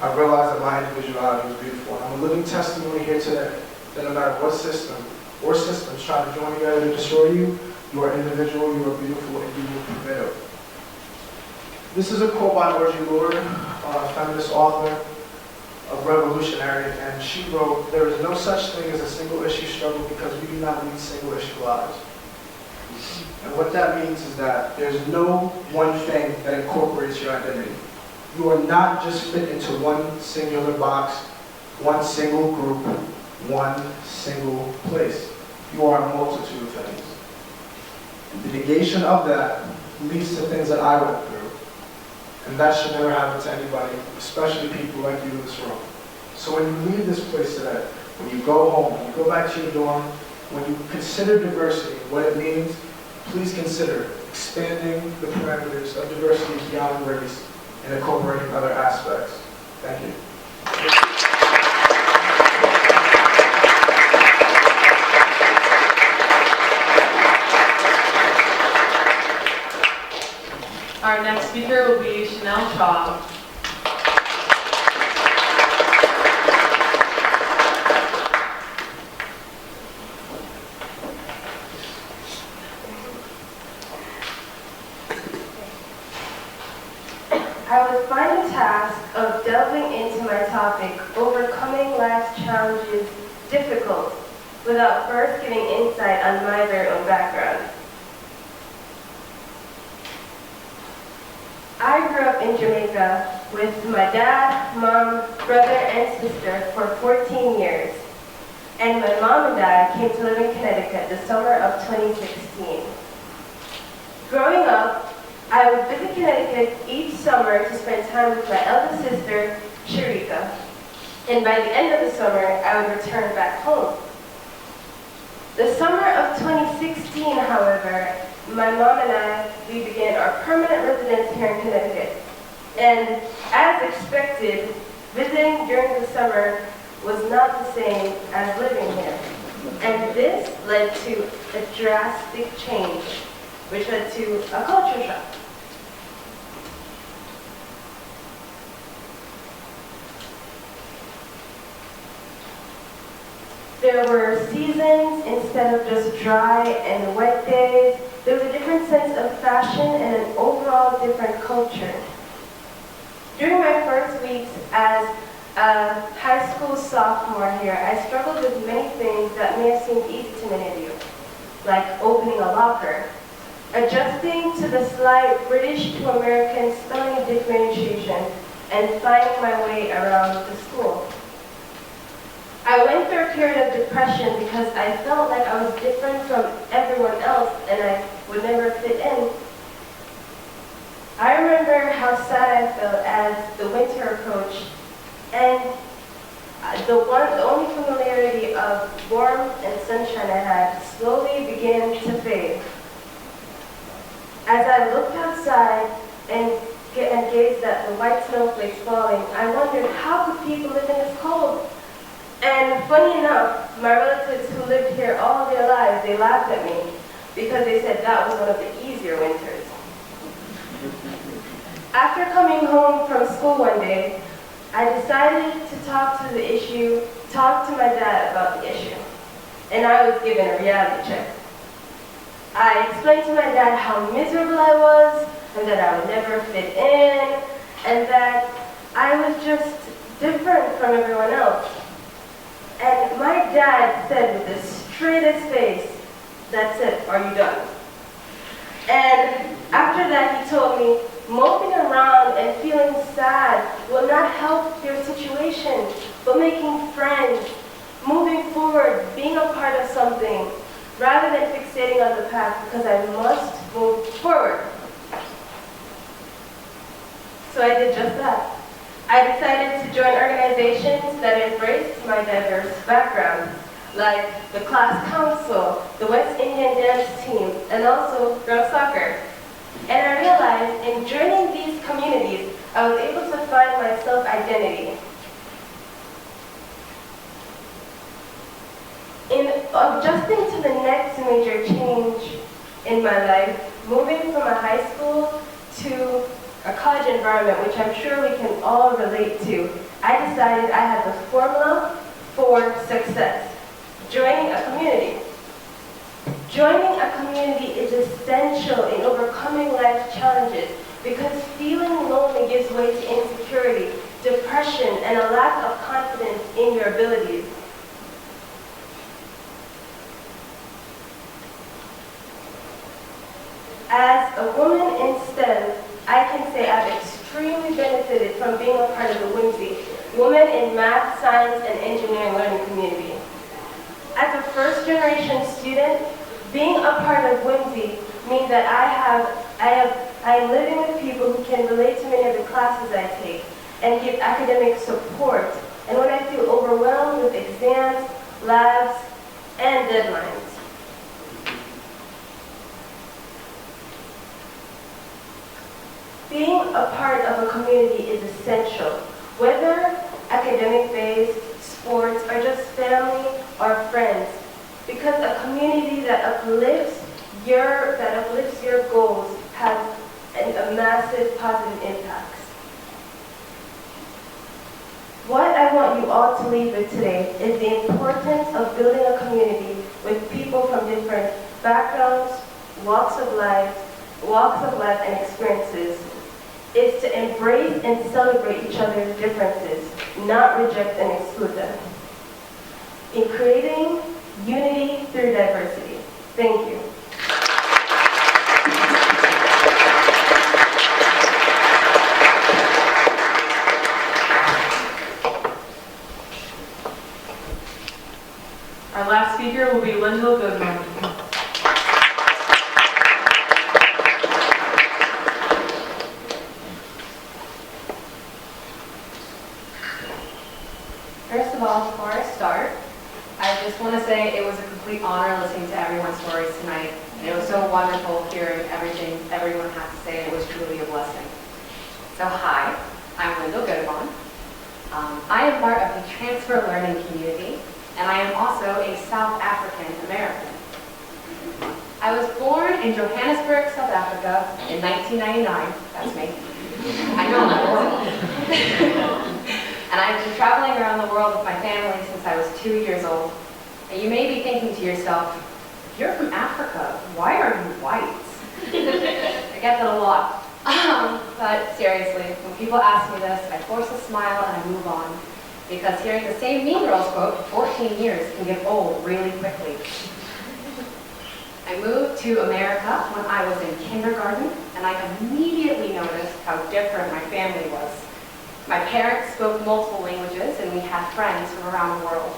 I realized that my individuality was beautiful. And I'm a living testimony here today that no matter what system or systems try to join together to destroy you, you are individual, you are beautiful, and you will prevail. This is a quote by Audre Lorde, a feminist author, a revolutionary, and she wrote, "There is no such thing as a single issue struggle because we do not lead single issue lives." And what that means is that there's no one thing that incorporates your identity. You are not just fit into one singular box, one single group, one single place. You are a multitude of things. And the negation of that leads to things that I went through. And that should never happen to anybody, especially people like you in this room. So when you leave this place today, when you go home, when you go back to your dorm, when you consider diversity, what it means, please consider expanding the parameters of diversity beyond race and incorporating other aspects. Thank you. Our next speaker will be Chanel Shaw. I would find the task of delving into my topic, overcoming life's challenges, difficult, without first giving insight on my very own background. I grew up in Jamaica with my dad, mom, brother, and sister for 14 years. and my mom and I came to live in Connecticut the summer of 2016. Growing up, I would visit Connecticut each summer to spend time with my eldest sister, Sharika, and by the end of the summer, I would return back home. The summer of 2016, however, my mom and I, we began our permanent residence here in Connecticut. And as expected, visiting during the summer was not the same as living here. And this led to a drastic change, which led to a culture shock. There were seasons instead of just dry and wet days. There was a different sense of fashion and an overall different culture. During my first weeks as a high school sophomore here, I struggled with many things that may have seemed easy to many of you, like opening a locker, adjusting to the slight British to American spelling differentiation, and finding my way around the school. I went through a period of depression because I felt like I was different from everyone else and I would never fit in. I remember how sad I felt as the winter approached, and the only familiarity of warmth and sunshine I had slowly began to fade. As I looked outside and gazed at the white snowflakes falling, I wondered, how could people live in this cold? And funny enough, my relatives who lived here all their lives, they laughed at me because they said that was one of the easier winters. After coming home from school one day, I decided to talk to my dad about the issue. And I was given a reality check. I explained to my dad how miserable I was, and that I would never fit in, and that I was just different from everyone else. And my dad said with the straightest face, "That's it, are you done?" And after that he told me, moping around and feeling sad will not help your situation, but making friends, moving forward, being a part of something, rather than fixating on the past, because I must move forward. So I did just that. I decided to join organizations that embraced my diverse background, like the class council, the West Indian dance team, and also girls soccer. And I realized in joining these communities, I was able to find my self-identity. In adjusting to the next major change in my life, moving from a high school to a college environment, which I'm sure we can all relate to, I decided I had the formula for success: joining a community. Joining a community is essential in overcoming life's challenges because feeling lonely gives way to insecurity, depression, and a lack of confidence in your abilities. As a woman in STEM, I can say I've extremely benefited from being a part of the WIMSI, Women in Math, Science, and Engineering Learning Community. As a first-generation student, being a part of WIMSI means that I'm living with people who can relate to many of the classes I take and give academic support, and when I feel overwhelmed with exams, labs, and deadlines. Being a part of a community is essential, whether academic-based, sports, or just family or friends, because a community that uplifts your goals has a massive positive impact. What I want you all to leave with today is the importance of building a community with people from different backgrounds, walks of life and experiences. Is to embrace and celebrate each other's differences, not reject and exclude them. In creating unity through diversity. Thank you. last speaker will be Linda Goodman. First of all, before I start, I just want to say it was a complete honor listening to everyone's stories tonight. And it was so wonderful hearing everything everyone had to say, and it was truly a blessing. So hi, I'm Linda Goodman. I am part of the Transfer Learning community, and I am also a South African American. I was born in Johannesburg, South Africa in 1999. That's me. I know that world. And I've been traveling around the world with my family since I was 2 years old. And you may be thinking to yourself, you're from Africa, why are you white? I get that a lot. But seriously, when people ask me this, I force a smile and I move on. Because hearing the same Mean Girls quote for 14 years can get old really quickly. I moved to America when I was in kindergarten, and I immediately noticed how different my family was. My parents spoke multiple languages, and we had friends from around the world.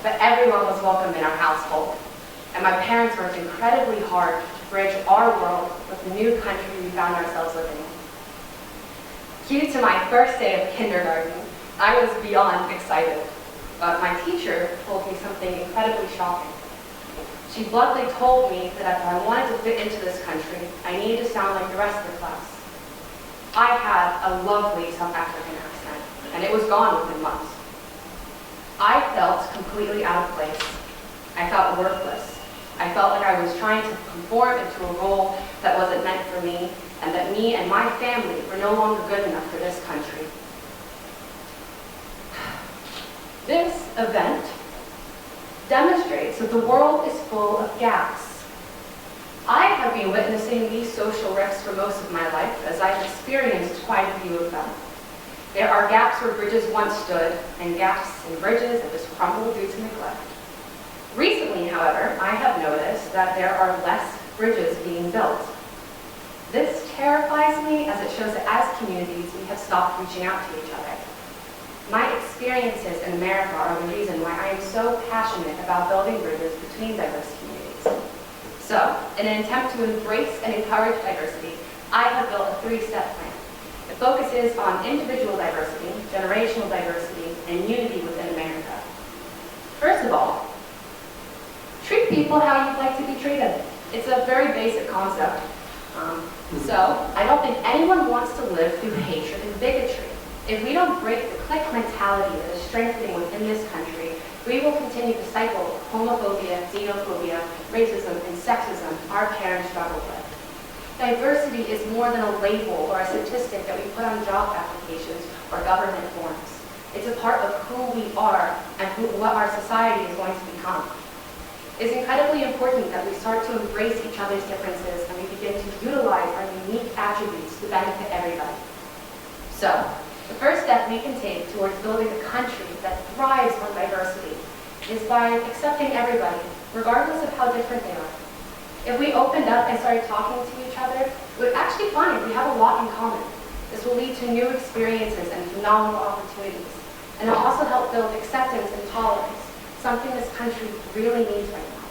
But everyone was welcome in our household, and my parents worked incredibly hard to bridge our world with the new country we found ourselves living in. Cue to my first day of kindergarten, I was beyond excited, but my teacher told me something incredibly shocking. She bluntly told me that if I wanted to fit into this country, I needed to sound like the rest of the class. I had a lovely South African accent, and it was gone within months. I felt completely out of place. I felt worthless. I felt like I was trying to conform into a role that wasn't meant for me, and that me and my family were no longer good enough for this country. This event demonstrates that the world is full of gaps. I have been witnessing these social rifts for most of my life, as I've experienced quite a few of them. There are gaps where bridges once stood, and gaps in bridges that just crumble due to neglect. Recently, however, I have noticed that there are less bridges being built. This terrifies me, as it shows that as communities, we have stopped reaching out to each other. My experiences in America are the reason why I am so passionate about building bridges between diverse communities. So, in an attempt to embrace and encourage diversity, I have built a 3-step plan. It focuses on individual diversity, generational diversity, and unity within America. First of all, treat people how you'd like to be treated. It's a very basic concept. So, I don't think anyone wants to live through hatred and bigotry. If we don't break the clique mentality that is strengthening within this country, we will continue the cycle of homophobia, xenophobia, racism, and sexism our parents struggled with. Diversity is more than a label or a statistic that we put on job applications or government forms. It's a part of who we are and what our society is going to become. It's incredibly important that we start to embrace each other's differences and we begin to utilize our unique attributes to benefit everybody. So, the first step we can take towards building a country that thrives on diversity is by accepting everybody, regardless of how different they are. If we opened up and started talking to each other, we would actually find we have a lot in common. This will lead to new experiences and phenomenal opportunities. And it'll also help build acceptance and tolerance, something this country really needs right now.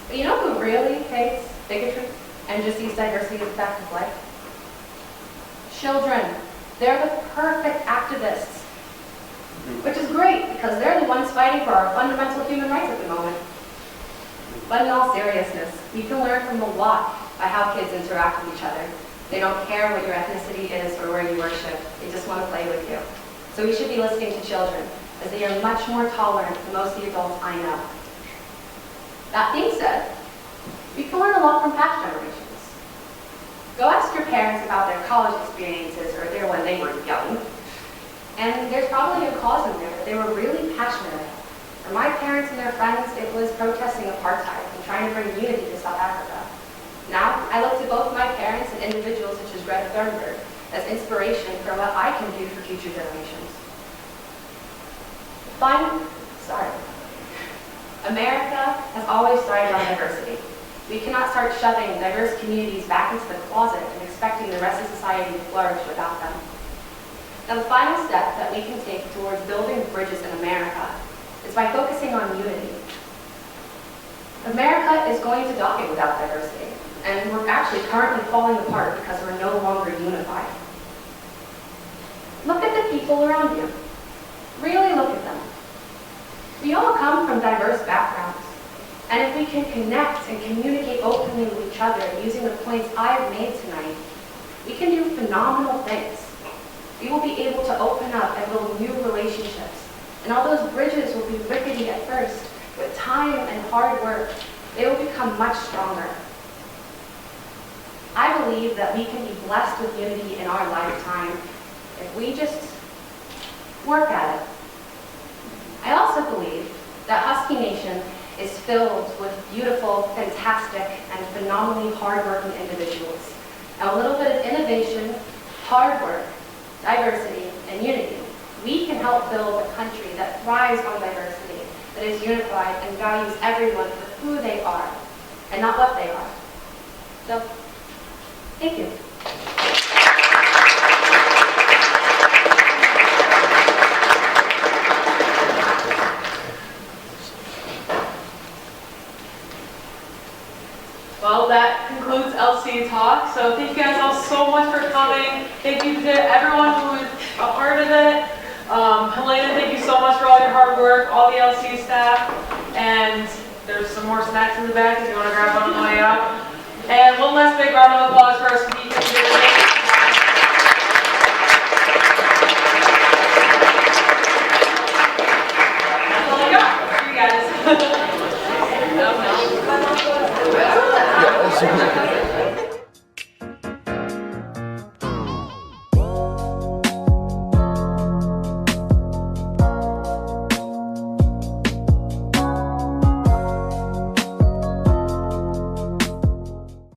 But you know who really hates bigotry and just sees diversity as a fact of life? Children. They're the perfect activists, which is great because they're the ones fighting for our fundamental human rights at the moment. But in all seriousness, we can learn from a lot by how kids interact with each other. They don't care what your ethnicity is or where you worship. They just want to play with you. So we should be listening to children, as they are much more tolerant than most of the adults I know. That being said, we can learn a lot from past generations. Go ask your parents about their college experiences or their when they were young. And there's probably a cause in there that they were really passionate about. For my parents and their friends, it was protesting apartheid and trying to bring unity to South Africa. Now, I look to both my parents and individuals such as Greta Thunberg as inspiration for what I can do for future generations. America has always thrived on diversity. We cannot start shoving diverse communities back into the closet and expecting the rest of society to flourish without them. Now, the final step that we can take towards building bridges in America is by focusing on unity. America is going to die without diversity, and we're actually currently falling apart because we're no longer unified. Look at the people around you. Really look at them. We all come from diverse backgrounds, and if we can connect and communicate openly with each other using the points I've made tonight, we can do phenomenal things. We will be able to open up and build new relationships, and all those bridges will be rickety at first. With time and hard work, they will become much stronger. I believe that we can be blessed with unity in our lifetime if we just work at it. I also believe that Husky Nation is filled with beautiful, fantastic, and phenomenally hardworking individuals. And a little bit of innovation, hard work, diversity, and unity, we can help build a country that thrives on diversity, that is unified and values everyone for who they are and not what they are. So, thank you. Well, that concludes LC Talk. So thank you guys all so much for coming. Thank you to everyone who was a part of it. Helena, thank you so much for all your hard work, all the LC staff. And there's some more snacks in the back if you want to grab one on the way out. And one last big round of applause for our speakers today.